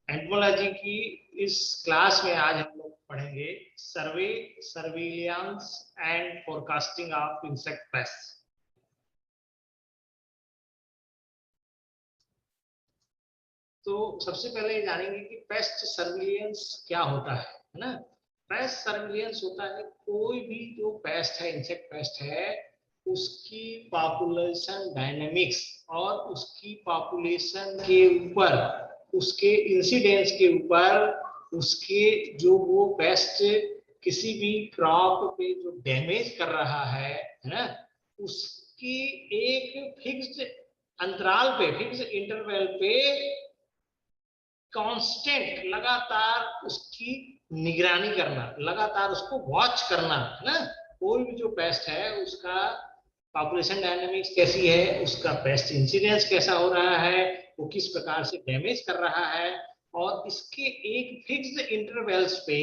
Entomology की इस class में आज हम लोग पढ़ेंगे survey, surveillance and forecasting of insect pest. तो सबसे पहले जानेंगे कि पेस्ट सर्विलियंस क्या होता है ना। पेस्ट सर्विलियंस होता है कोई भी जो पेस्ट है, इंसेक्ट पेस्ट है, उसकी पॉपुलेशन डायनेमिक्स और उसकी पॉपुलेशन के ऊपर, उसके इंसिडेंस के ऊपर, उसके जो वो पेस्ट किसी भी क्रॉप पे जो डैमेज कर रहा है ना, उसकी एक फिक्स्ड अंतराल पे, फिक्स्ड इंटरवल पे कांस्टेंट लगातार उसकी निगरानी करना, लगातार उसको वॉच करना है ना। कोई भी जो पेस्ट है उसका पॉपुलेशन डायनेमिक्स कैसी है, उसका पेस्ट इंसिडेंस कैसा हो रहा है, वो किस प्रकार से डैमेज कर रहा है, और इसके एक फिक्स्ड इंटरवल्स पे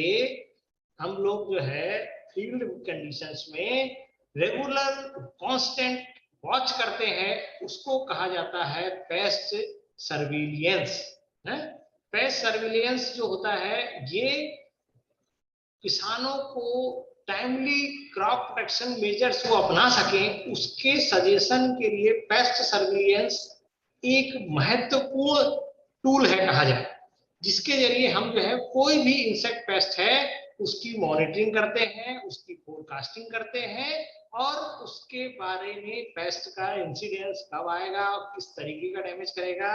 हम लोग जो है फील्ड कंडीशंस में रेगुलर कांस्टेंट वॉच करते हैं, उसको कहा जाता है पेस्ट सर्विलियंस। पेस्ट सर्विलियंस जो होता है ये किसानों को टाइमली क्रॉप प्रोटेक्शन मेजर्स को अपना सकें, उसके सजेशन के लिए पेस्ट सर्विलियंस एक महत्वपूर्ण टूल है कहा जाए, जिसके जरिए हम जो है कोई भी इंसेक्ट पेस्ट है उसकी मॉनिटरिंग करते हैं, उसकी फोरकास्टिंग करते हैं, और उसके बारे में पेस्ट का इंसिडेंस कब आएगा और किस तरीके का डैमेज करेगा,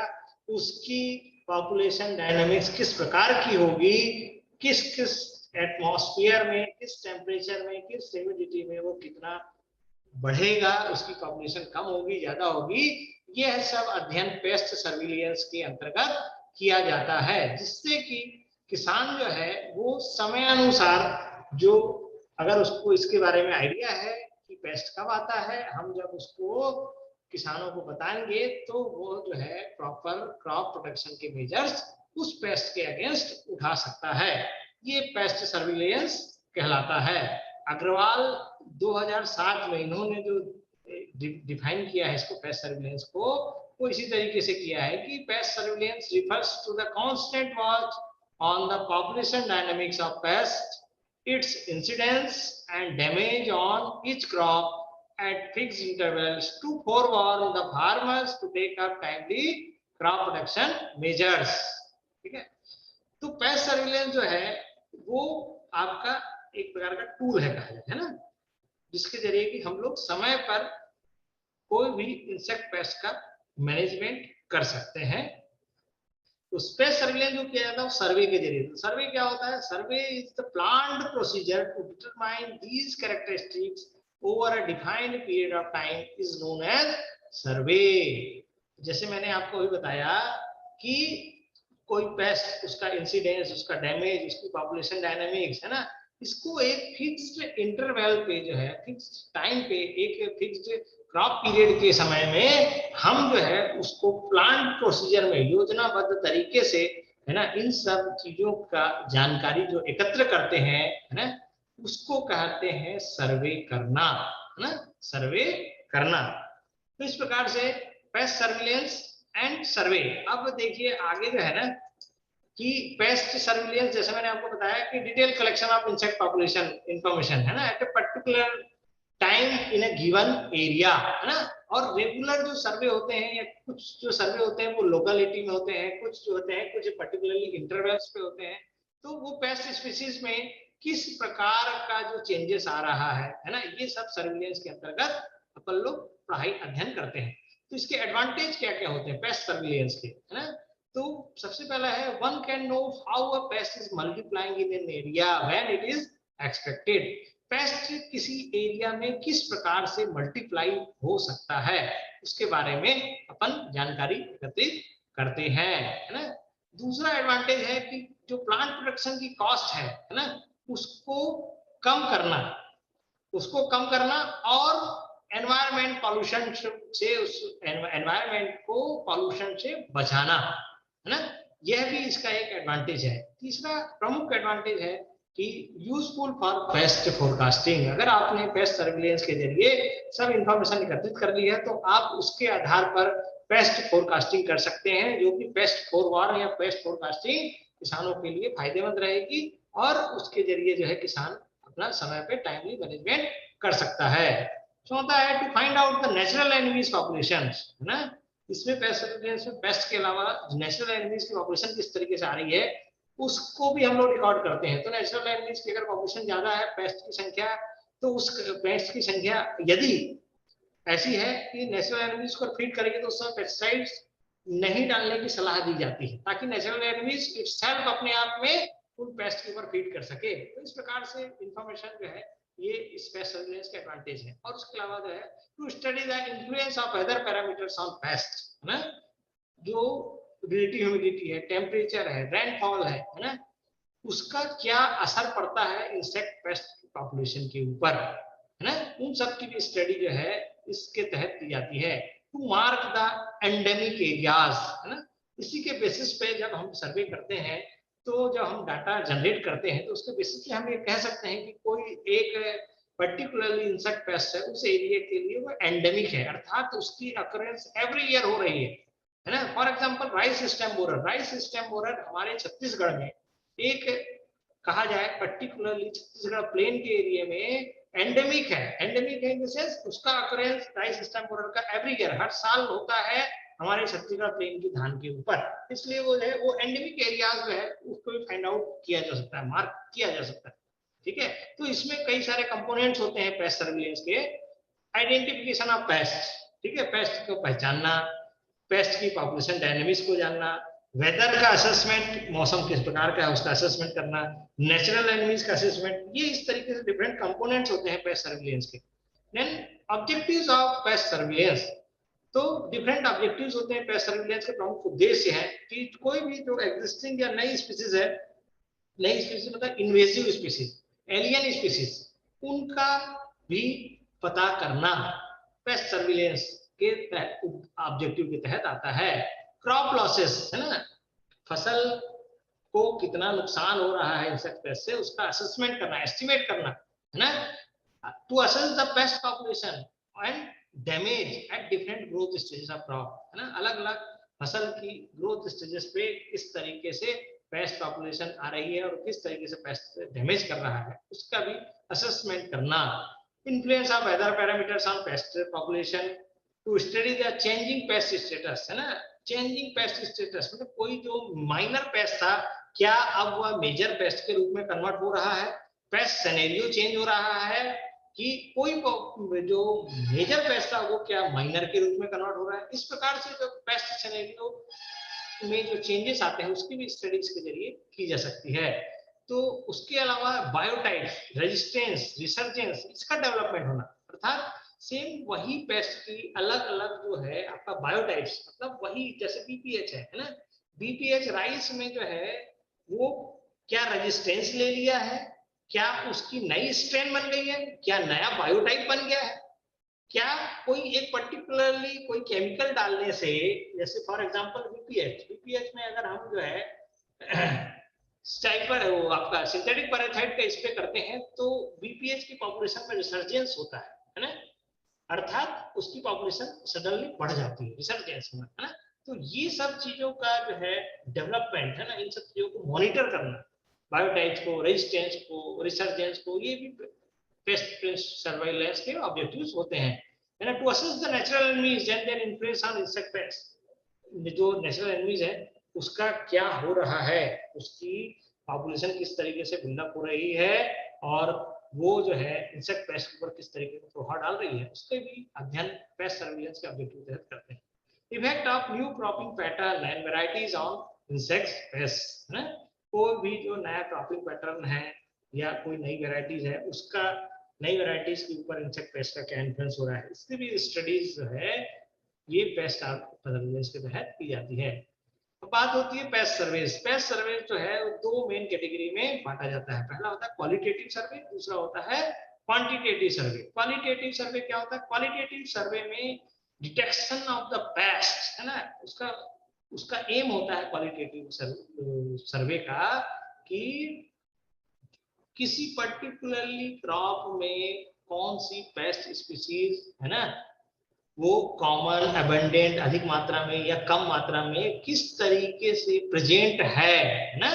उसकी पॉपुलेशन डायनामिक्स किस प्रकार की होगी, किस किस एटमॉस्फेयर में, किस टेम्परेचर में, किस ह्यूमिडिटी में वो कितना बढ़ेगा, उसकी पॉपुलेशन कम होगी ज्यादा होगी, यह सब अध्ययन पेस्ट सर्विलियंस के अंतर्गत किया जाता है, जिससे कि किसान जो है वो समय अनुसार, जो अगर उसको इसके बारे में आइडिया है कि पेस्ट कब आता है, हम जब उसको किसानों को बताएंगे तो वो जो है प्रॉपर क्रॉप प्रोटेक्शन के मेजर्स उस पेस्ट के अगेंस्ट उठा सकता है। ये पेस्ट सर्विलेंस कहलाता है। अग्रवाल 2007 में इन्होंने जो डिफाइन किया है इसको पेस्ट सर्विलेंस को, वो इसी तरीके से किया है कि pest surveillance refers to the constant watch on the population dynamics of pest, its incidence and damage on each crop at fixed intervals to forewarn the farmers to take up timely crop protection measures। ठीक है, तो paste surveillance जो है वो आपका एक प्रकार का टूल है कहा जाए, है ना, जिसके जरिए कि हम लोग समय पर कोई भी इंसेक्ट पेस्ट का मैनेजमेंट कर सकते हैं। तो पेस्ट सर्विलेंस जो किया जाता है वो सर्वे के जरिए। तो सर्वे क्या होता है? Survey is the planned procedure to determine these characteristics over a defined period of time is known as survey. जैसे मैंने आपको अभी बताया कि कोई पेस्ट, उसका इंसिडेंस, उसका डैमेज, उसकी पॉपुलेशन डायनामिक्स, है ना, इसको एक फिक्स्ड इंटरवल पे जो है, फिक्स्ड टाइम पे, एक फिक्स्ड क्रॉप पीरियड के समय में हम जो है उसको प्लान प्रोसीजर में योजनाबद्ध तरीके से, है ना, इन सब चीजों का जानकारी जो एकत्र करते हैं, है ना, उसको कहते हैं सर्वे करना, है ना, सर्वे करना। तो इस प्रकार से पेस्ट सर्विलेंस एंड सर्वे। अब देखिए आगे जो है ना कि पेस्ट सर्विलेंस, जैसे मैंने आपको बताया कि detail collection of insect population information, है ना, at a particular time in a given area, है ना। और रेगुलर जो सर्वे होते हैं, या कुछ जो सर्वे होते हैं वो लोकेलिटी में होते हैं, कुछ जो होते हैं कुछ पर्टिकुलरली इंटरवल्स पे होते हैं। तो वो पेस्ट स्पीसीज में किस प्रकार का जो चेंजेस आ रहा है ना, ये सब सर्विलेंस के अंतर्गत अपन लोग पढ़ाई अध्ययन करते हैं। तो इसके एडवांटेज क्या क्या होते हैं पेस्ट सर्विलेंस के, है ना। तो सबसे पहला है, one can know how a paste is multiplying in an area when it is expected. Paste किसी एरिया में किस प्रकार से मल्टीप्लाई हो सकता है, उसके बारे में अपन जानकारी एकत्रित करते हैं, है ना। दूसरा एडवांटेज है कि जो प्लांट प्रोडक्शन की कॉस्ट है ना, उसको कम करना, उसको कम करना, और एनवायरमेंट पॉल्यूशन से, उस एनवायरमेंट को पॉल्यूशन से बचाना, है ना, यह भी इसका एक एडवांटेज है। तीसरा प्रमुख एडवांटेज है कि यूजफुल फॉर पेस्ट फोरकास्टिंग। अगर आपने पेस्ट सर्विलेंस के जरिए सब इंफॉर्मेशन एकत्रित कर ली है तो आप उसके आधार पर पेस्ट फोरकास्टिंग कर सकते हैं, जो कि पेस्ट फोरवार या पेस्ट फोरकास्टिंग किसानों के लिए फायदेमंद रहेगी और उसके जरिए जो है किसान अपना समय पे टाइमली मैनेजमेंट कर सकता है। चौथा है to find out the natural enemies population, है ना। इसमें पेस्ट के अलावा नेचुरल एनिमीज की पॉपुलेशन किस तरीके से आ रही है उसको भी हम लोग रिकॉर्ड करते हैं। तो नेचुरल एनिमीज की अगर पॉपुलेशन ज्यादा है, पेस्ट की संख्या, तो उस पेस्ट की संख्या यदि ऐसी है कि नेचुरल एनिमीज को फीड करेंगे तो उस समय पेस्टिसाइड्स नहीं डालने की सलाह दी जाती है, ताकि नेचुरल एनिमीज इटसेल्फ अपने आप में उन पेस्ट के ऊपर फीड कर सके। तो इस प्रकार से इंफॉर्मेशन जो है ये इस पेस्ट सर्विलेंस के एडवांटेज है। और उसके अलावा जो है to study the influence of weather parameters on pest, है ना। जो रिलेटिव ह्यूमिडिटी है, टेम्परेचर है, रेनफॉल है ना, उसका क्या असर पड़ता है इंसेक्ट पेस्ट पॉपुलेशन के ऊपर, है ना। उन सब की भी स्टडी जो है इसके तहत की जाती है। To mark the endemic areas, है ना। इसी के बेसिस पे जब हम सर्वे करते हैं, तो जब हम डाटा जनरेट करते हैं, तो उसके बेसिस पे हम ये कह सकते हैं कि कोई एक पर्टिकुलरली इंसेक्ट पेस्ट है, उस एरिया के लिए वो एंडेमिक है, अर्थात उसकी अकरेंस एवरी ईयर हो रही है ना। For example rice stem borer, rice stem borer हमारे छत्तीसगढ़ में एक कहा जाए पर्टिकुलरली छत्तीसगढ़ प्लेन के एरिया में एंडेमिक है। एंडेमिक है इन द सेंस उसका अकरेंस राइस स्टेम बोरर का एवरी ईयर हर साल होता है हमारे छत्तीसगढ़ प्लेन की धान के ऊपर, इसलिए वो है वो एंडेमिक एरियाज जो है उसको भी फाइंड आउट किया जा सकता है, मार्क किया जा सकता है। ठीक है, तो इसमें कई सारे कंपोनेंट्स होते हैं पेस्ट सर्विलेंस के। आइडेंटिफिकेशन ऑफ पेस्ट, ठीक है, पेस्ट को पहचानना, पेस्ट की पॉपुलेशन डायनेमिक्स को जानना, वेदर का असेसमेंट, मौसम किस प्रकार का है उसका असेसमेंट करना, नेचुरल एनिमीज का असेसमेंट, ये इस तरीके से डिफरेंट कंपोनेंट्स होते हैं पेस्ट सर्विलेंस के। Then objectives of pest surveillance, तो डिफरेंट ऑब्जेक्टिव्स होते हैं पेस्ट सर्विलेंस के। प्रमुख उद्देश्य है कि कोई भी जो एग्जिस्टिंग या नई स्पीसीज है, नई स्पीसीज मतलब इन्वेसिव स्पीसीज, एलियन स्पीसीज, उनका भी पता करना पेस्ट सर्विलेंस के ऑब्जेक्टिव के तहत आता है। क्रॉप लॉसेस, है ना, फसल को कितना नुकसान हो रहा है इंसेक्ट पेस्ट से उसका असेसमेंट करना, एस्टिमेट करना, है ना। To assess the pest population and damage at different growth stages of crop, है ना। अलग अलग फसल की ग्रोथ स्टेजेस पे किस तरीके से पेस्ट पॉपुलेशन आ रही है और किस तरीके से पेस्ट डैमेज कर रहा है उसका भी असेसमेंट करना। Influence of weather parameters on pest population, to study the changing pest status, है ना। चेंजिंग पेस्ट स्टेटस मतलब कोई जो माइनर पेस्ट था क्या अब वह मेजर पेस्ट के रूप में कन्वर्ट हो रहा है, पेस्ट सिनेरियो चेंज हो रहा है कि कोई जो मेजर पेस्ट था वो क्या माइनर के रूप में कन्वर्ट हो रहा है। इस प्रकार से जो पेस्ट सिनेरियो में जो चेंजेस आते हैं उसकी भी स्टडीज के जरिए की जा सकती है। तो उसके अलावा बायोटाइप्स, रेजिस्टेंस, रिसर्जेंस, इसका डेवलपमेंट होना, अर्थात सेम वही पेस्ट की अलग अलग जो है आपका बायोटाइप्स, मतलब वही जैसे बीपीएच है ना, बीपीएच राइस में जो है वो क्या रेजिस्टेंस ले लिया है, क्या उसकी नई स्ट्रेन बन गई है, क्या नया बायोटाइप बन गया है, क्या कोई एक पर्टिकुलरली कोई केमिकल डालने से, जैसे फॉर एग्जांपल बीपीएच, बीपीएच में अगर हम जो है स्टाइपर वो आपका सिंथेटिक पैराथाइट का स्प्रे करते हैं तो बीपीएच की पॉपुलेशन में रिसर्जेंस होता है ना, अर्थात उसकी पॉपुलेशन सडनली बढ़ जाती है, रिसर्जेंस में, है ना। तो ये सब चीजों का जो है डेवलपमेंट है ना, इन सब चीजों को मॉनिटर करना, बायोटाइप्स को, रेजिस्टेंस को, रिसर्जेंस को, ये भी पेस्ट सर्वेलेंस के ऑब्जेक्टिव्स होते हैं, है ना। To assess the natural enemies and their influence on insect pest, जो नेचुरल एनिमीज है उसका क्या हो रहा है, उसकी पॉपुलेशन किस तरीके से बिल्डअप हो रही है और वो जो है इंसेक्ट पेस्ट के ऊपर किस तरीके का प्रभाव डाल रही है, उसके भी अध्ययन पेस्ट सर्विलेंस के ऑब्जेक्टिव के तहत करते हैं। Effect of new cropping pattern and varieties on insects paste, है ना। कोई भी जो नया क्रॉपिंग पैटर्न है या कोई नई वैरायटीज है उसका नई वैरायटीज के ऊपर इंसेक्ट पेस्ट का क्या इन्फ्लुएंस हो रहा है, इसकी भी स्टडीज जो है ये पेस्ट सर्विलेंस के तहत की जाती है। तो बात होती है पेस्ट सर्विस। पेस्ट सर्विस जो है दो मेन कैटेगरी में बांटा जाता है, पहला होता है क्वालिटेटिव सर्वे, दूसरा होता है क्वांटिटेटिव सर्वे। क्वालिटेटिव सर्वे क्या होता है, क्वालिटेटिव सर्वे में डिटेक्शन ऑफ द पेस्ट, है ना, उसका उसका एम होता है क्वालिटेटिव सर्वे का कि किसी पर्टिकुलरली क्रॉप में कौन सी पेस्ट स्पीसीज, है ना, वो कॉमन, अबंडेंट, अधिक मात्रा में या कम मात्रा में किस तरीके से प्रेजेंट है ना,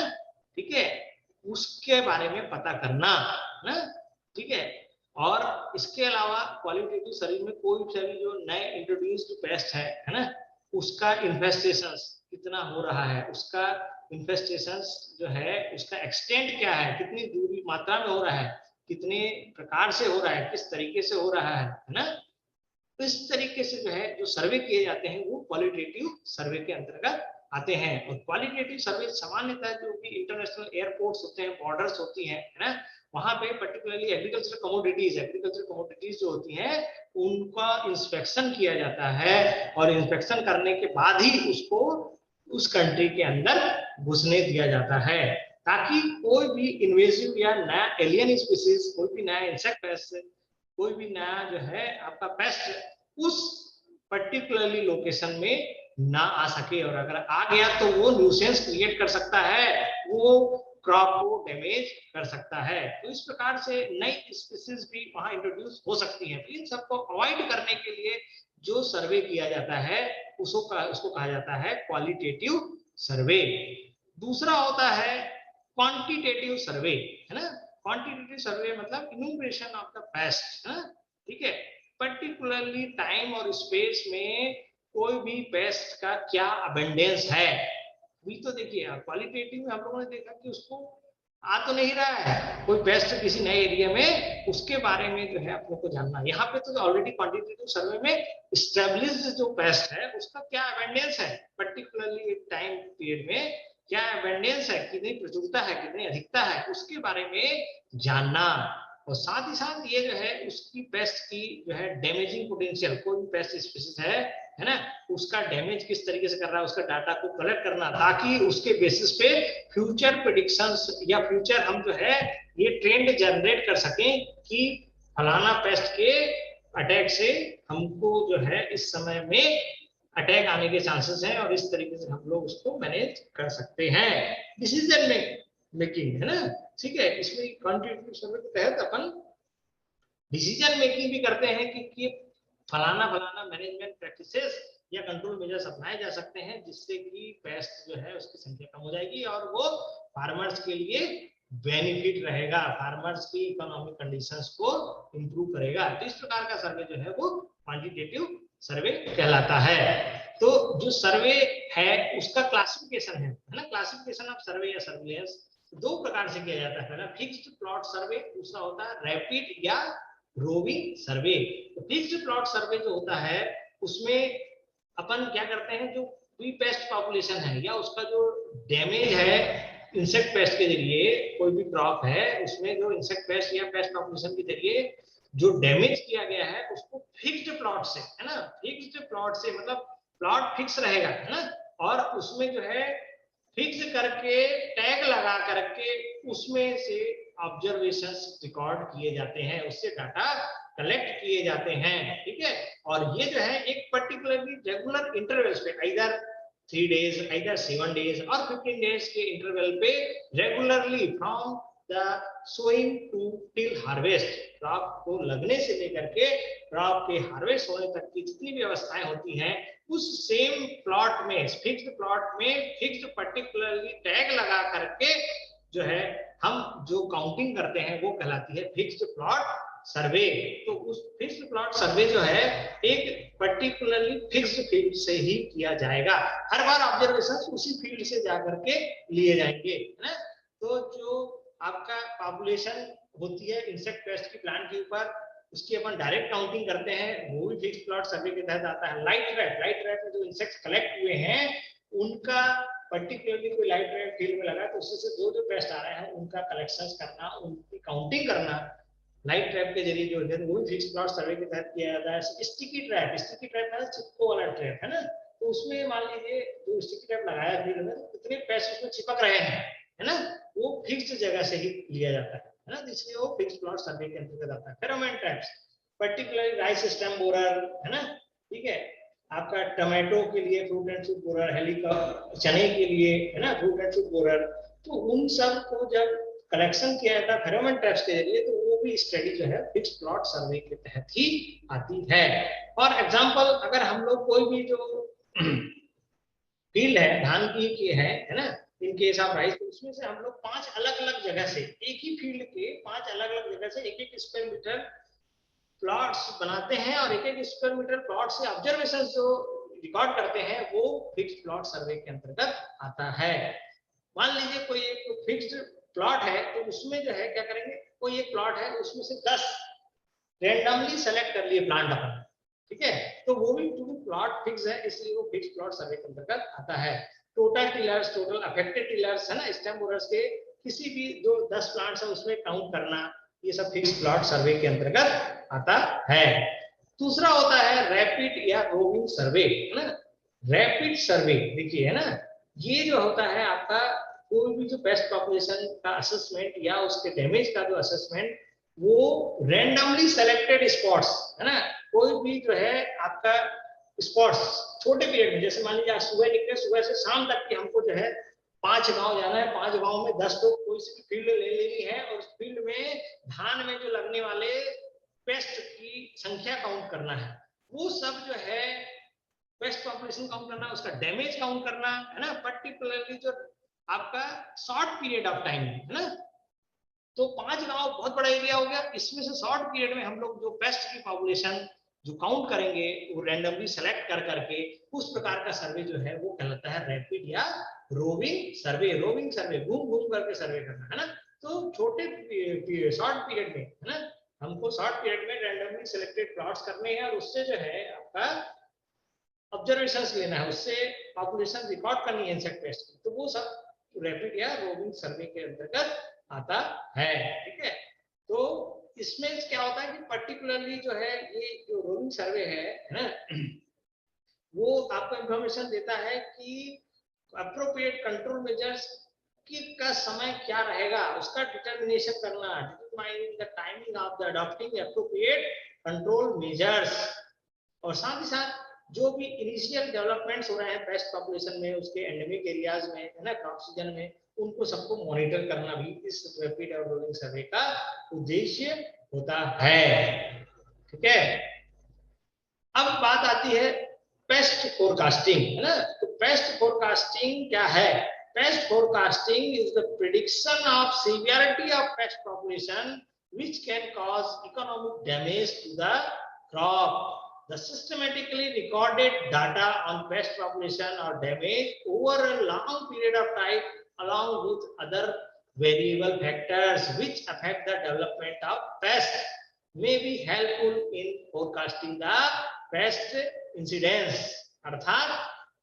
ठीक है, उसके बारे में पता करना ना, ठीक है। और इसके अलावा क्वालिटेटिव सर्वे में कोई भी जो नए इंट्रोड्यूस्ड पेस्ट है ना, उसका इन्फेस्टेशन कितना हो रहा है, उसका इन्फेस्टेशन जो है उसका एक्सटेंट क्या है, कितनी दूरी मात्रा में हो रहा है, कितने प्रकार से हो रहा है, किस तरीके से हो रहा है ना। तो इस तरीके से जो है जो सर्वे किए जाते हैं वो क्वालिटेटिव सर्वे के अंतर्गत आते हैं। और क्वालिटेटिव सर्वे सामान्यतः जो भी इंटरनेशनल एयरपोर्ट्स होते हैं, बॉर्डर्स होती हैं है ना, वहां पे पर्टिकुलरली एग्रीकल्चर कमोडिटीज जो होती हैं उनका इंस्पेक्शन किया जाता है, और इंस्पेक्शन करने के बाद ही उसको उस कंट्री के अंदर घुसने दिया जाता है, ताकि कोई भी इन्वेसिव या नया एलियन स्पीसीज, कोई भी नया इंसेक्ट पेस्ट, कोई भी नया जो है आपका पेस्ट उस पर्टिकुलरली लोकेशन में ना आ सके, और अगर आ गया तो वो न्यूसेंस क्रिएट कर सकता है, वो क्रॉप को डैमेज कर सकता है। तो इस प्रकार से नई स्पीसीज भी वहां इंट्रोड्यूस हो सकती हैं। तो इन सबको अवॉइड करने के लिए जो सर्वे किया जाता है उसको कहा जाता है क्वालिटेटिव सर्वे। दूसरा होता है क्वांटिटेटिव सर्वे, है ना। क्वांटिटेटिव सर्वे मतलब इन्यूमरेशन ऑफ द पेस्ट, ठीक है, पर्टिकुलरली टाइम और स्पेस में कोई भी पेस्ट का क्या अबंडेंस है। अभी तो देखिए क्वालिटेटिव में हम लोगों ने देखा कि उसको आ तो नहीं रहा है कोई पेस्ट किसी नए एरिया में, उसके बारे में जो है आप लोग को जानना। यहाँ पे तो ऑलरेडी क्वांटिटेटिव सर्वे में स्टेब्लिश्ड जो पेस्ट है उसका क्या अबंडेंस है, पर्टिकुलरली टाइम पीरियड में क्या अबंडेंस है, कितनी प्रचुरता है, कितनी अधिकता है, उसके बारे में जानना। और साथ ही साथ ये जो है उसकी पेस्ट की जो है डैमेजिंग पोटेंशियल, कोई भी पेस्ट स्पीसीज है ना, उसका डैमेज किस तरीके से कर रहा है उसका डाटा को कलेक्ट करना, ताकि उसके बेसिस पे फ्यूचर प्रेडिक्शंस या फ्यूचर हम जो है ये ट्रेंड जनरेट कर सकें कि फलाना पेस्ट के अटैक से हमको जो है इस समय में अटैक आने के चांसेस हैं, और इस तरीके से हम लोग उसको मैनेज कर सकते हैं। डिसीजन मेकिंग है ना, ठीक है, इसमें क्वांटिटेटिव सर्वे के तहत अपन डिसीजन मेकिंग भी करते हैं कि फलाना फलाना मैनेजमेंट प्रैक्टिसेस या कंट्रोल मेजर्स अपनाए जा सकते हैं जिससे कि पेस्ट जो है उसकी संख्या कम हो जाएगी और वो फार्मर्स के लिए बेनिफिट रहेगा, फार्मर्स की इकोनॉमिक कंडीशंस को इंप्रूव करेगा। तो इस प्रकार का सर्वे जो है वो क्वांटिटेटिव सर्वे कहलाता है। तो जो सर्वे है उसका क्लासिफिकेशन है ना, क्लासिफिकेशन ऑफ सर्वे या सर्विलेंस दो प्रकार से किया जाता है। पहला फिक्स्ड प्लॉट सर्वे, दूसरा होता है रैपिड या रोविंग सर्वे। तो फिक्स्ड प्लॉट सर्वे जो होता है उसमें अपन क्या करते हैं, जो प्री पेस्ट पॉपुलेशन है या उसका जो डैमेज है इंसेक्ट पेस्ट के जरिए, कोई भी क्रॉप है उसमें जो इंसेक्ट पेस्ट या पेस्ट पॉपुलेशन के जरिए जो डैमेज किया गया है उसको फिक्स्ड प्लॉट से, है ना, फिक्स्ड प्लॉट से मतलब प्लॉट फिक्स रहेगा, है ना, और उसमें जो है फिक्स करके टैग लगा करके उसमें से ऑब्जर्वेशंस रिकॉर्ड किए जाते हैं, उससे डाटा कलेक्ट किए जाते हैं, ठीक है। और ये जो है एक पर्टिकुलरली रेगुलर इंटरवल्स पे, इधर 3 days, इधर 7 days और 15 days के इंटरवल पे regularly from the sowing to till harvest, crop को लगने से लेकर के क्रॉप के हार्वेस्ट होने तक की जितनी भी अवस्थाएं होती हैं उस सेम प्लॉट में, फिक्स्ड प्लॉट में फिक्स्ड पर्टिकुलरली टैग लगा करके जो है हम जो काउंटिंग करते हैं वो कहलाती है फिक्स्ड प्लॉट सर्वे। तो उस फिक्स्ड प्लॉट सर्वे जो है एक पर्टिकुलरली फिक्स्ड फील्ड से ही किया जाएगा, हर बार ऑब्जर्वेशन उसी फील्ड से जाकर के लिए जाएंगे, है ना। तो जो आपका पॉपुलेशन होती है इंसेक्ट पेस्ट की प्लांट के ऊपर, उसकी अपन डायरेक्ट काउंटिंग करते हैं, वो भी फिक्स्ड प्लॉट सर्वे के तहत आता है। लाइट रैट में जो इंसेक्ट्स कलेक्ट हुए हैं उनका पर्टिकुलरली कोई लाइट रैट फील्ड में लगा तो उससे जो जो पेस्ट आ रहे हैं उनका कलेक्शन करना, उनकी काउंटिंग करना लाइट ट्रैप के जरिए जो है वो भी फिक्स्ड प्लॉट सर्वे के तहत किया जाता है। स्टिकी ट्रैप है चिपको वाला ट्रैप, है ना, तो उसमें मान लीजिए जो स्टिकी ट्रैप लगाया फील्ड में कितने पेस्ट उसमें चिपक रहे हैं, है ना, वो फिक्स्ड जगह से ही लिया जाता है ना, इसलिए वो फिक्स्ड प्लॉट सर्वे के अंतर्गत आता है। Pheromone traps particularly rice stem borer, है ना, ठीक है, आपका टमाटो के लिए फ्रूट एंड शूट बोरर, हेलिका चने के लिए, है ना, फ्रूट एंड शूट बोरर, तो उन सब को जब कलेक्शन किया जाता है फेरोमोन ट्रैप्स के जरिए, तो वो भी स्टडी जो है फिक्स्ड प्लॉट सर्वे के तहत ही आती है। फॉर एग्जांपल अगर हम लोग कोई भी जो फील्ड है धान की है ना, इन केस ऑफ राइस, तो उसमें से हम लोग 5 अलग अलग जगह से, एक ही फील्ड के 5 अलग अलग जगह से एक एक स्क्वायर मीटर प्लॉट्स बनाते हैं, और एक एक स्क्वायर मीटर प्लॉट से ऑब्जर्वेशन जो रिकॉर्ड करते हैं वो फिक्स्ड प्लॉट सर्वे के अंतर्गत आता है। मान लीजिए कोई एक फिक्स्ड प्लॉट है, तो उसमें जो है क्या करेंगे, कोई एक प्लॉट है उसमें से 10 रेंडमली सेलेक्ट कर लिए प्लांट अपन, ठीक है, तो वो भी क्योंकि प्लॉट फिक्स है इसलिए वो फिक्स प्लॉट सर्वे के अंतर्गत आता है। Total tillers, total affected tillers है ना, स्टेम बोरर्स के किसी भी जो 10 प्लांट्स है उसमें काउंट करना, ये सब फिक्स प्लॉट सर्वे के अंतर्गत आता है। दूसरा होता है रैपिड या रोविंग सर्वे, है ना। रैपिड सर्वे देखिए है ना, ये जो होता है आपका कोई भी जो पेस्ट पॉपुलेशन का असेसमेंट या उसके डैमेज का जो असेसमेंट, वो रैंडमली सेलेक्टेड स्पॉट्स है ना, कोई भी जो है आपका स्पॉट्स छोटे पीरियड में, जैसे मान लीजिए आज सुबह निकले, सुबह से शाम तक की हमको जो है 5 गांव जाना है, 5 गांव में 10 लोग कोई सी फील्ड ले लेनी है, और उस फील्ड में धान में जो लगने वाले पेस्ट की संख्या काउंट करना है, वो सब जो है पेस्ट पॉपुलेशन काउंट करना, उसका डैमेज काउंट करना है ना, पर्टिकुलरली जो आपका शॉर्ट पीरियड ऑफ टाइम है ना, तो 5 गांव बहुत बड़ा एरिया हो गया, इसमें से शॉर्ट पीरियड में हम लोग जो पेस्ट की पॉपुलेशन जो काउंट करेंगे वो रैंडमली सेलेक्ट कर करके उस प्रकार का सर्वे जो है वो कहलाता है रैपिड या रोविंग सर्वे। रोविंग सर्वे घूम घूम करके सर्वे करना है ना, तो छोटे शॉर्ट पीरियड में है ना, हमको शॉर्ट पीरियड में रैंडमली सिलेक्टेड प्लॉट्स करने हैं, और उससे जो है आपका ऑब्जर्वेशंस लेना है, उससे पॉपुलेशन रिकॉर्ड करनी है इंसेक्ट पेस्ट की, तो वो सब रैपिड या रोविंग सर्वे के अंतर्गत आता है, ठीक है। तो इसमें क्या होता है कि पर्टिकुलरली जो है ये जो रोविंग सर्वे है ना, वो आपको इंफॉर्मेशन देता है कि अप्रोप्रिएट कंट्रोल मेजर्स का समय क्या रहेगा, उसका डिटर्मिनेशन करना, determining the timing of the adopting appropriate control measures, और साथ ही साथ जो भी इनिशियल डेवलपमेंट्स हो रहे हैं पेस्ट पॉपुलेशन में, उसके एंडेमिक एरियाज में है ना, क्रॉप सीजन में, उनको सबको मॉनिटर करना भी इस रैपिड और रोलिंग सर्वे का उद्देश्य होता है, ठीक है। अब बात आती है पेस्ट फोरकास्टिंग, है ना। तो पेस्ट फोरकास्टिंग क्या है? Paste forecasting is the prediction of severity of paste population which can cause economic damage to the crop. The systematically recorded data on pest population or damage over a long period of time along with other variable factors which affect the development of pest may be helpful in forecasting the pest incidence. अर्थात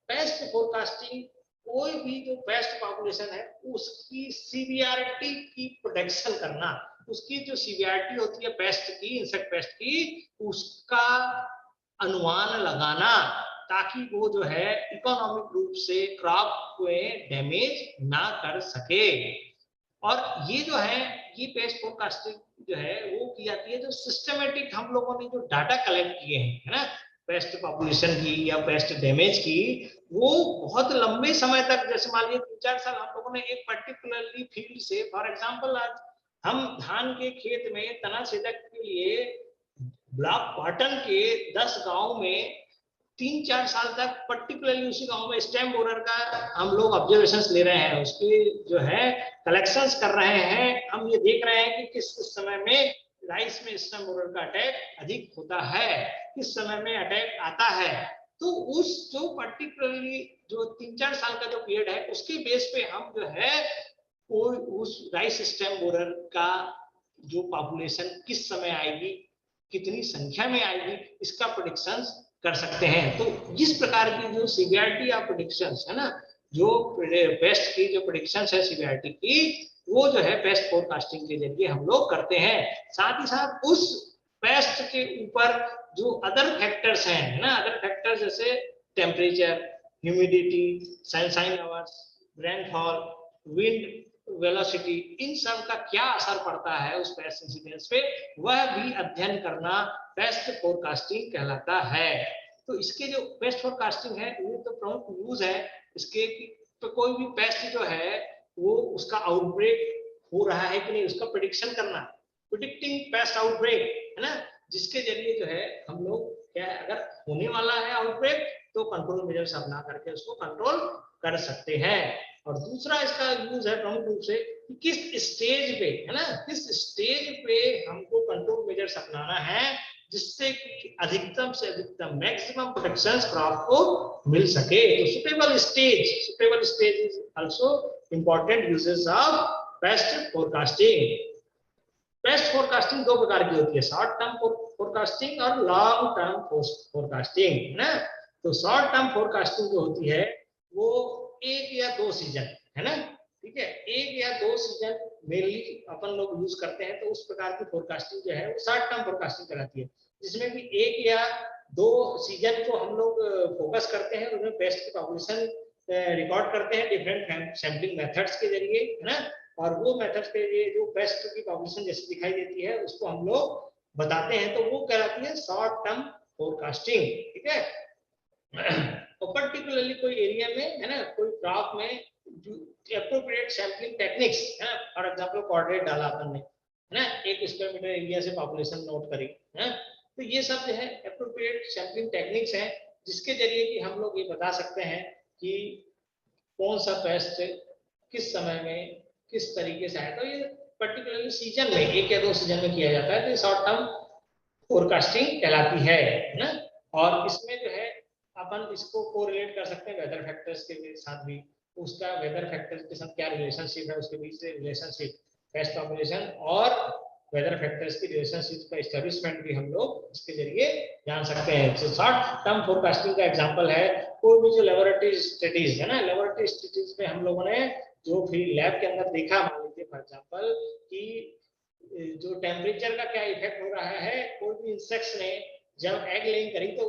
paste forecasting कोई भी जो paste population है उसकी severity की protection करना, उसकी जो सीवियरिटी होती है पेस्ट की, इंसेक्ट पेस्ट की, उसका अनुमान लगाना ताकि वो जो है इकोनॉमिक रूप से क्रॉप को डैमेज ना कर सके। और ये जो है ये पेस्ट फोरकास्टिंग जो है वो की जाती है जो सिस्टमेटिक हम लोगों ने जो डाटा कलेक्ट किए हैं, है ना, पेस्ट पॉपुलेशन की या पेस्ट डैमेज की, वो बहुत लंबे समय तक, जैसे मान लीजिए 3-4 साल हम लोगों ने एक पर्टिकुलरली फील्ड से, फॉर एग्जांपल आज हम धान के खेत में तना छेदक के लिए ब्लॉक कॉटन के 10 गांव में 3-4 साल तक पर्टिकुलरली उसी गांव में स्टेम बोरर का हम लोग ऑब्जर्वेशंस ले रहे हैं, उसके जो है कलेक्शंस कर रहे हैं, हम ये देख रहे हैं कि किस समय में राइस में स्टेम बोरर का अटैक अधिक होता है, किस समय में अटैक आता है। तो उस जो पर्टिकुलरली जो 3-4 साल का जो पीरियड है उसके बेस पे हम जो है कोई उस राइस स्टेम बोरर का जो पॉपुलेशन किस समय आएगी, कितनी संख्या में आएगी, इसका प्रेडिक्शन कर सकते हैं। तो इस प्रकार की जो सीवियरिटी ऑफ प्रेडिक्शंस है ना, जो पेस्ट की जो प्रेडिक्शंस है सीवियरिटी की, वो जो है पेस्ट फोरकास्टिंग के जरिए हम लोग करते हैं। साथ ही साथ उस पेस्ट के ऊपर जो अदर फैक्टर्स हैं, है ना, अदर फैक्टर्स जैसे temperature, humidity, sunshine hours, rainfall, wind velocity, इन सब का क्या असर पड़ता है उस पेस्ट इंसिडेंस पे, वह भी अध्ययन करना पेस्ट फोरकास्टिंग कहलाता है। तो इसके जो पेस्ट फोरकास्टिंग है ये तो प्रमुख यूज है इसके, तो कोई भी पेस्ट जो है वो उसका आउटब्रेक हो रहा है कि नहीं उसका प्रिडिक्शन करना, प्रिडिक्टिंग पेस्ट आउटब्रेक, है ना, जिसके जरिए जो है हम लोग क्या अगर होने वाला है आउटब्रेक तो कंट्रोल मेजर्स अपना करके उसको कंट्रोल कर सकते हैं। और दूसरा इसका यूज है प्रमुख रूप से किस स्टेज पे, है ना, किस स्टेज पे हमको कंट्रोल मेजर्स अपनाना है जिससे कि अधिकतम से अधिकतम मैक्सिमम प्रोटेक्शन क्रॉप को मिल सके। तो suitable stage is also important uses of paste forecasting. Paste forecasting दो प्रकार की होती है, शॉर्ट टर्म फोरकास्टिंग और लॉन्ग टर्म फोरकास्टिंग, है ना। तो शॉर्ट टर्म फोरकास्टिंग जो होती है वो एक या दो सीजन, है ना, ठीक है, एक या दो सीजन मेनली अपन लोग यूज करते हैं। तो उस प्रकार की फोरकास्टिंग जो है वो शॉर्ट टर्म फोरकास्टिंग कहलाती है, जिसमें कि एक या दो सीजन को हम लोग फोकस करते हैं, उनमें पेस्ट की पॉपुलेशन रिकॉर्ड करते हैं डिफरेंट सैम्पलिंग मेथड्स के जरिए, है ना। और वो मेथड्स के लिए जो पेस्ट की पॉपुलेशन जैसे दिखाई देती है उसको हम लोग बताते हैं, तो वो कहलाती है शॉर्ट टर्म फोरकास्टिंग, ठीक है। तो पर्टिकुलरली कोई एरिया में, है ना, कोई क्रॉप में एप्रोप्रिएट सैम्पलिंग टेक्निक्स, है, फॉर एग्जांपल कोऑर्डिनेट डाला अपन ने, है ना, 1 स्क्वायर मीटर एरिया से पॉपुलेशन नोट करी, है, तो ये सब जो है एप्रोप्रिएट सैम्पलिंग टेक्निक्स हैं जिसके जरिए कि हम लोग ये बता सकते हैं कि कौन सा पेस्ट किस समय में किस तरीके से आया। तो ये पर्टिकुलरली सीजन में एक या दो सीजन में किया जाता है, तो शॉर्ट टर्म फोरकास्टिंग कहलाती है ना। और इसमें जो है अपन इसको कोरिलेट कर सकते हैं वेदर फैक्टर्स के साथ भी, उसका वेदर फैक्टर्स के साथ क्या रिलेशनशिप है, उसके बीच से रिलेशनशिप पेस्ट पॉपुलेशन और वेदर फैक्टर्स की रिलेशनशिप का एस्टैब्लिशमेंट भी हम लोग इसके जरिए जान सकते हैं। तो शॉर्ट टर्म फोरकास्टिंग का एग्जांपल है कोई भी जो लेबोरेटरी स्टडीज है ना, लेबोरेटरी स्टडीज में हम लोगों ने जो फिर लैब के अंदर देखा, मान लीजिए फॉर एग्जांपल कि जो टेम्परेचर का क्या इफेक्ट हो रहा है, कोई भी इंसेक्ट्स ने जब एग लेइंग करी तो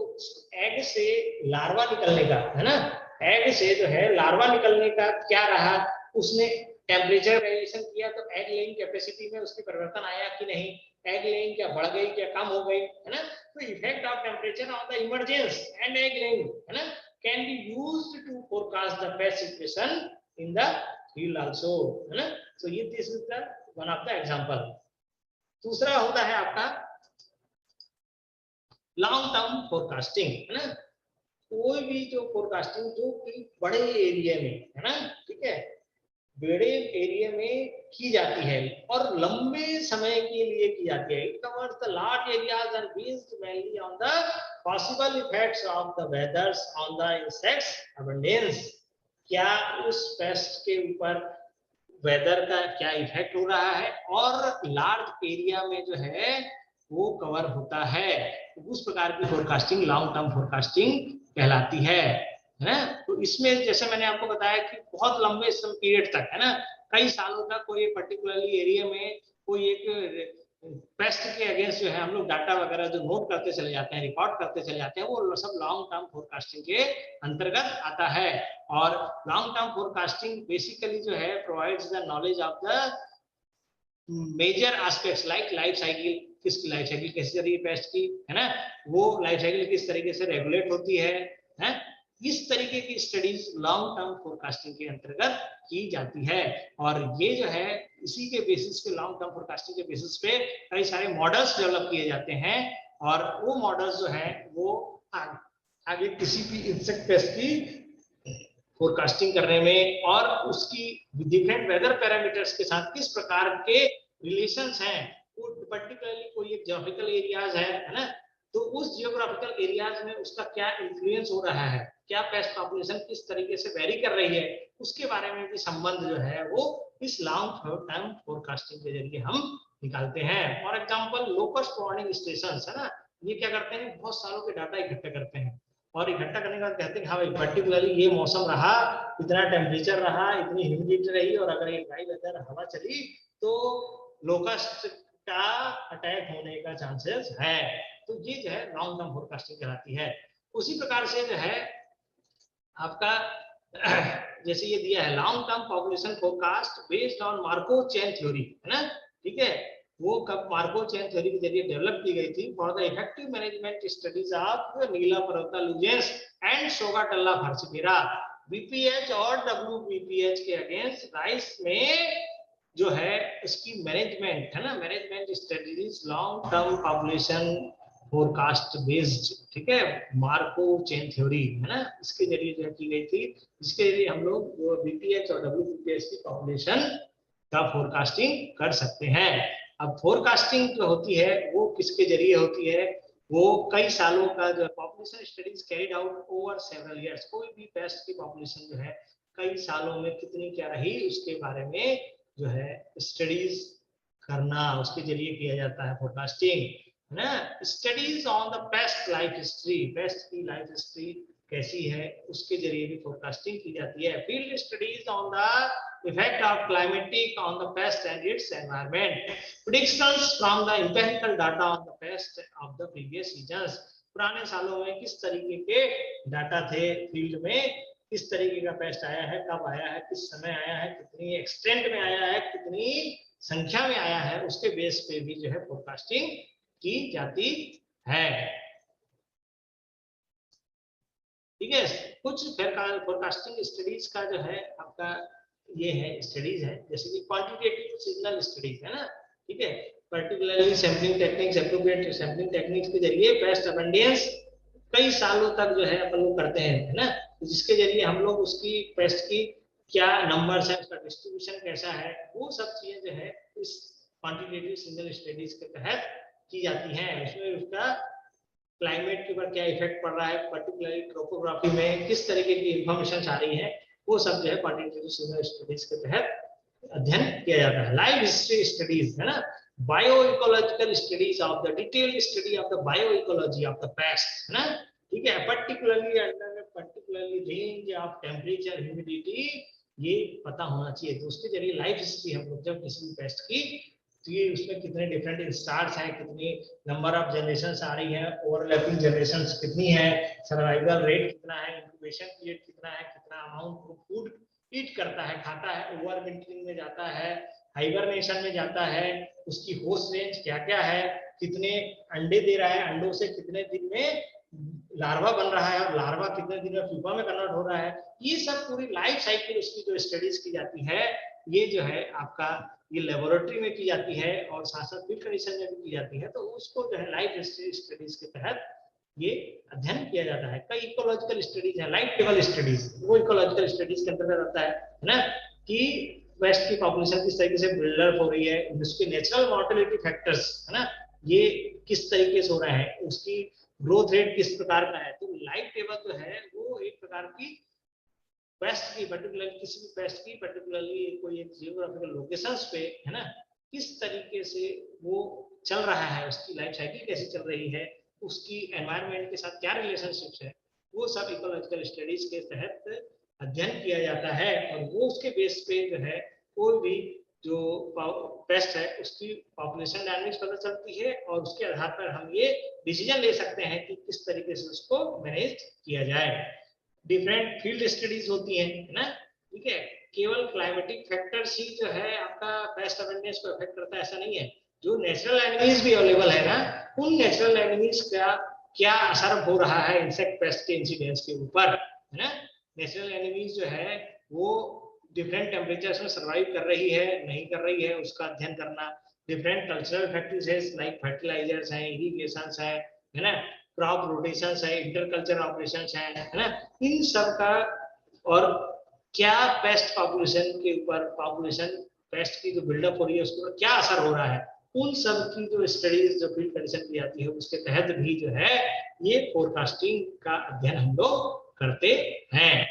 एग से लार्वा निकलने का, है ना, एग से जो है लार्वा निकलने का क्या रहा, उसने टेम्परेचर वेरिएशन किया तो एग लेइंग कैपेसिटी में उसकी परिवर्तन आया कि नहीं, एग लेइंग क्या बढ़ गई क्या कम हो गई, है ना। तो effect of temperature on the emergence and egg laying, है ना, can be used to forecast the pest situation in the field also, है ना। सो ये this is the one of the example. दूसरा होता है आपका लॉन्ग टर्म फोरकास्टिंग, है ना। कोई भी जो फोरकास्टिंग जो कि बड़े एरिया में, है ना, ठीक है, बड़े एरिया में की जाती है और लंबे समय के लिए की जाती है। It covers the large areas and based mainly on the possible effects of the वेदर्स on the insects abundance. क्या उस पेस्ट के ऊपर वेदर का क्या इफेक्ट हो रहा है और लार्ज एरिया में जो है वो कवर होता है, उस प्रकार की फोरकास्टिंग लॉन्ग टर्म फोरकास्टिंग कहलाती है ना। तो इसमें जैसे मैंने आपको बताया कि बहुत लंबे पीरियड तक, है ना, कई सालों तक कोई पर्टिकुलरली एरिया में कोई एक पेस्ट के अगेंस्ट जो है हम लोग डाटा वगैरह जो नोट करते चले जाते हैं, रिकॉर्ड करते चले जाते हैं, वो सब लॉन्ग टर्म फोरकास्टिंग के अंतर्गत आता है। और लॉन्ग टर्म फोरकास्टिंग बेसिकली जो है provides the knowledge of the major aspects like life cycle, किसकी लाइफ साइकिल कैसी चल रही है पेस्ट की, है ना, वो लाइफ साइकिल किस तरीके से रेगुलेट होती है, इस तरीके की स्टडीज लॉन्ग टर्म फोरकास्टिंग के अंतर्गत की जाती है। और ये जो है इसी के बेसिस पे, लॉन्ग टर्म फोरकास्टिंग के बेसिस पे कई सारे मॉडल्स डेवलप किए जाते हैं और वो मॉडल्स जो है वो आगे किसी भी इंसेक्ट पेस्ट की फोरकास्टिंग करने में और उसकी डिफरेंट वेदर पैरामीटर्स के साथ किस प्रकार के रिलेशंस हैं, पर्टिकुलरली कोई एक जियोग्राफिकल एरियाज है ना, तो उस जियोग्राफिकल एरियाज में उसका क्या इन्फ्लुएंस हो रहा है, क्या पेस्ट पॉपुलेशन किस तरीके से वेरी कर रही है, उसके बारे में भी संबंध जो है वो इस लॉन्ग टर्म फोरकास्टिंग के जरिए हम निकालते हैं। For example locust warning stations, है ना, ये क्या करते हैं, बहुत सालों के डाटा इकट्ठा करते हैं और इकट्ठा करने के बाद कहते हैं हाँ भाई पर्टिकुलरली ये मौसम रहा, इतना टेम्परेचर रहा, इतनी ह्यूमिडिटी रही और अगर ये ड्राई वेदर हवा चली तो लोकस्ट का अटैक होने का चांसेस है। तो ये जो है लॉन्ग टर्म फोरकास्टिंग कहलाती है। उसी प्रकार से जो है आपका जैसे ये दिया है long term population forecast based on Markov chain theory, है ना, ठीक है, वो कब मार्कोव चेन थ्योरी के जरिए डेवलप की गई थी for the effective management studies of Nilaparvata lugens and Sogatella furcifera, BPH और डब्ल्यूबीपीएच के अगेंस्ट राइस में जो है इसकी मैनेजमेंट है ना, management strategies long term population forecast based, ठीक है, मार्को चेन थ्योरी है ना, इसके जरिए जो की गई थी, जिसके जरिए हम लोग जो बीपीएच और डब्ल्यूपीएच की पॉपुलेशन का फोरकास्टिंग कर सकते हैं। अब फोरकास्टिंग जो होती है वो किसके जरिए होती है, वो कई सालों का जो population studies carried out over several years, कोई भी पेस्ट की पॉपुलेशन जो है कई सालों में कितनी क्या रही उसके बारे में जो है स्टडीज करना, उसके जरिए किया जाता है फोरकास्टिंग, है ना। Studies on the paste life history, paste की लाइफ हिस्ट्री कैसी है उसके जरिए भी फोरकास्टिंग की जाती है। Field studies on the effect of climatic on the pest and its environment, predictions from the empirical data on the pest of the previous seasons, पुराने सालों में किस तरीके के डाटा थे फील्ड में, किस तरीके का पेस्ट आया है, कब आया है, किस समय आया है, कितनी एक्सटेंट में आया है, कितनी संख्या में आया है, उसके बेस पे भी जो है फोरकास्टिंग की जाती है। ठीक है, कुछ फोरकास्टिंग स्टडीज का जो है आपका ये है स्टडीज है, जैसे कि क्वांटिटेटिव सीजनल स्टडीज है ना, ठीक है, particularly sampling techniques, appropriate sampling techniques के जरिए पेस्ट अबंडेंस कई सालों तक जो है अपन लोग करते हैं, है ना, जिसके जरिए हम लोग उसकी पेस्ट की क्या नंबर्स है, उसका डिस्ट्रीब्यूशन कैसा है, वो सब चीजें जो है इस क्वांटिटेटिव सीजनल स्टडीज के तहत की जाती हैं। उसमें उसका क्लाइमेट के ऊपर क्या इफेक्ट पड़ रहा है, पर्टिकुलरली ट्रोपोग्राफी में किस तरीके की इंफॉर्मेशन आ रही है, वो सब जो है क्वांटिटेटिव सीजनल स्टडीज के तहत अध्ययन किया जाता है। लाइव हिस्ट्री स्टडीज है ना, bioecological studies of the detailed study of the bioecology of the pest, है ना, ठीक है, particularly under particularly range of temperature humidity, ये पता होना चाहिए। तो उसके जरिए लाइफ हिस्ट्री हम लोग जब किसी भी पेस्ट की, तो ये उसमें कितने डिफरेंट स्टार्स हैं, कितनी नंबर ऑफ जनरेशन आ रही है, ओवरलैपिंग जनरेशन कितनी है, सर्वाइवल रेट कितना है, इंक्यूबेशन पीरियड कितना है, कितना अमाउंट फूड ईट करता है, खाता है, ओवर विंटरिंग में जाता है, हाइबरनेशन में जाता है, उसकी होस्ट रेंज क्या क्या है, कितने अंडे दे रहा है, अंडों से कितने दिन में लार्वा बन रहा है और लार्वा कितने दिन में प्यूपा में कन्वर्ट हो रहा है, ये सब पूरी लाइफ साइकिल उसकी जो स्टडीज की जाती है, ये जो है आपका ये लेबोरेटरी में की जाती है और साथ साथ फील्ड कंडीशन में भी की जाती है। तो उसको जो है लाइफ स्टडीज के तहत ये अध्ययन किया जाता है। कई इकोलॉजिकल स्टडीज है, लाइफ टेबल स्टडीज, वो इकोलॉजिकल स्टडीज के अंतर्गत आता है ना, कि वेस्ट की पॉपुलेशन किस तरीके से बिल्डअप हो रही है, उसके नेचुरल मॉर्टेलिटी फैक्टर्स है ना, ये किस तरीके से हो रहा है, उसकी ग्रोथ रेट किस प्रकार का है। तो लाइफ टेबल जो है वो एक प्रकार की पेस्ट की, पर्टिकुलरली किसी भी पेस्ट की पर्टिकुलरली कोई एक जियोग्राफिकल लोकेशंस पे है ना, किस तरीके से वो चल रहा है, उसकी लाइफ साइकिल कैसे चल रही है, उसकी एनवायरनमेंट के साथ क्या रिलेशनशिप है, वो सब इकोलॉजिकल स्टडीज के तहत अध्ययन किया जाता है। और वो उसके बेस पे जो है कोई भी जो पेस्ट है उसकी पॉपुलेशन डायनेमिक्स पता चलती है और उसके आधार पर हम ये डिसीजन ले सकते हैं कि किस तरीके से उसको मैनेज किया जाए। डिफरेंट फील्ड स्टडीज होती है ना, ठीक है, केवल क्लाइमेटिक फैक्टर्स ही जो है आपका पेस्ट अवेयरनेस को अफेक्ट करता है ऐसा नहीं है, जो नेचुरल एनिमीज भी अवेलेबल है ना, उन नेचुरल एनिमीज का क्या असर हो रहा है इंसेक्ट पेस्ट के इंसिडेंस के ऊपर, है ना। नेचुरल एनिमीज जो है वो डिफरेंट टेम्परेचर्स में सर्वाइव कर रही है नहीं कर रही है, उसका अध्ययन करना। Different cultural factors like fertilizers हैं, इरिगेशन है ना, क्रॉप रोटेशन है, इंटरकल्चर ऑपरेशन है ना, इन सब का, और क्या पेस्ट पॉपुलेशन के ऊपर, पॉपुलेशन पेस्ट की जो बिल्डअप हो रही है उसके ऊपर क्या असर हो रहा है, उन सब की जो स्टडीज जो फील्ड कंडीशन की जाती है उसके तहत भी जो है ये फोरकास्टिंग का अध्ययन हम लोग करते हैं।